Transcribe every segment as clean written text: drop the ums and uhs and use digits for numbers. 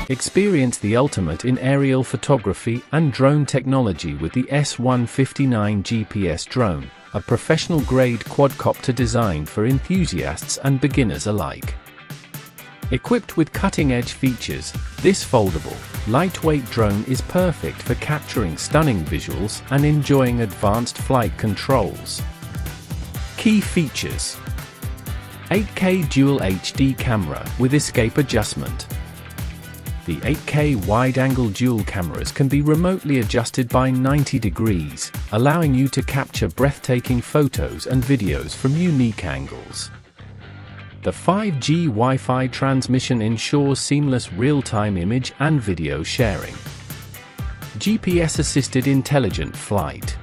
Experience the ultimate in aerial photography and drone technology with the S159 GPS Drone, a professional-grade quadcopter designed for enthusiasts and beginners alike. Equipped with cutting-edge features, this foldable, lightweight drone is perfect for capturing stunning visuals and enjoying advanced flight controls. Key features: 8K Dual HD camera with escape adjustment. The 8K wide-angle dual cameras can be remotely adjusted by 90 degrees, allowing you to capture breathtaking photos and videos from unique angles. The 5G Wi-Fi transmission ensures seamless real-time image and video sharing. GPS-assisted intelligent flight.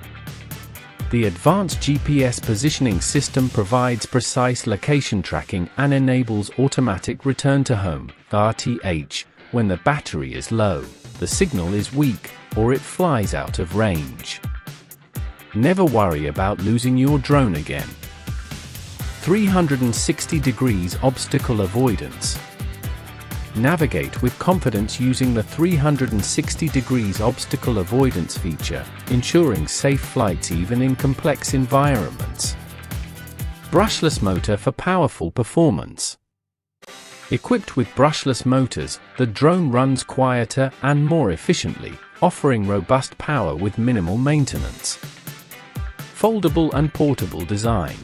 The advanced GPS positioning system provides precise location tracking and enables automatic return to home (RTH) when the battery is low, the signal is weak, or it flies out of range. Never worry about losing your drone again. 360 degrees obstacle avoidance. Navigate with confidence using the 360 degrees obstacle avoidance feature, ensuring safe flights even in complex environments. Brushless motor for powerful performance. Equipped with brushless motors, the drone runs quieter and more efficiently, offering robust power with minimal maintenance. Foldable and portable design.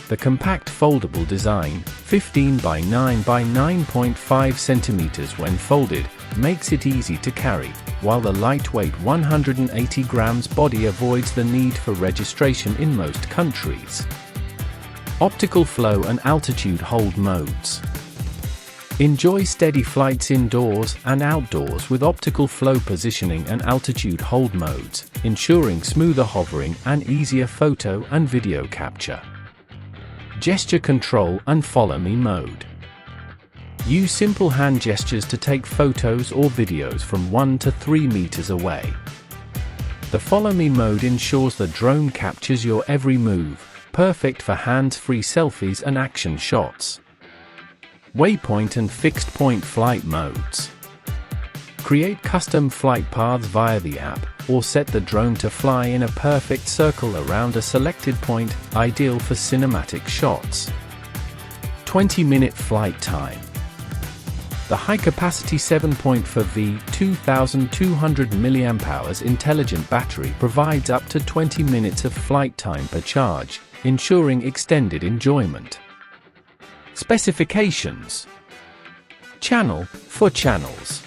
The compact foldable design, 15 by 9 by 9.5 centimeters when folded, makes it easy to carry, while the lightweight 180 grams body avoids the need for registration in most countries. Optical flow and altitude hold modes. Enjoy steady flights indoors and outdoors with optical flow positioning and altitude hold modes, ensuring smoother hovering and easier photo and video capture. Gesture control and follow me mode. Use simple hand gestures to take photos or videos from 1 to 3 meters away. The follow me mode ensures the drone captures your every move, perfect for hands-free selfies and action shots. Waypoint and fixed point flight modes. Create custom flight paths via the app, or set the drone to fly in a perfect circle around a selected point, ideal for cinematic shots. 20-minute flight time. The high-capacity 7.4V 2200 mAh intelligent battery provides up to 20 minutes of flight time per charge, ensuring extended enjoyment. Specifications. Channel, 4 channels.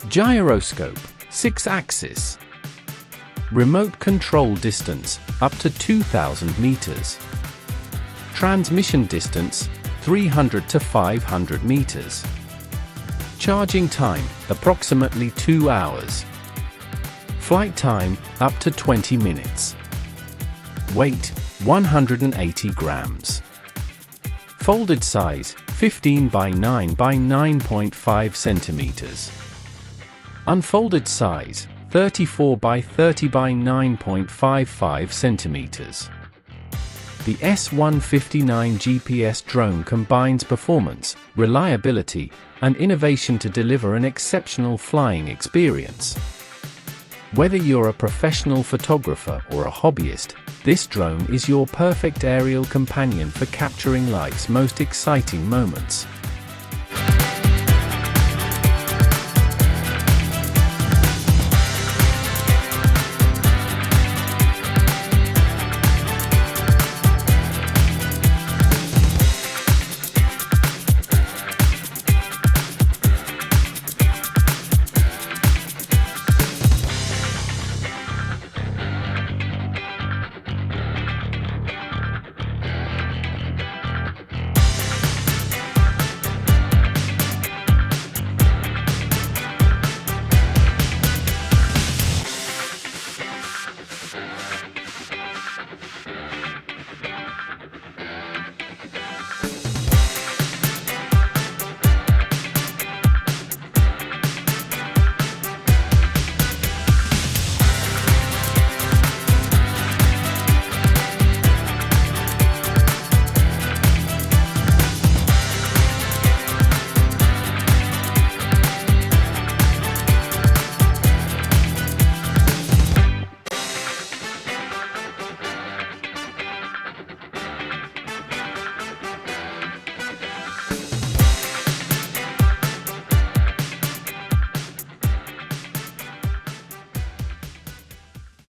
Gyroscope, 6-axis. Remote control distance, up to 2,000 meters. Transmission distance, 300 to 500 meters. Charging time, approximately 2 hours. Flight time, up to 20 minutes. Weight, 180 grams. Folded size, 15 by 9 by 9.5 centimeters. Unfolded size, 34 by 30 by 9.55 centimeters. The S159 GPS drone combines performance, reliability, and innovation to deliver an exceptional flying experience. Whether you're a professional photographer or a hobbyist, this drone is your perfect aerial companion for capturing life's most exciting moments.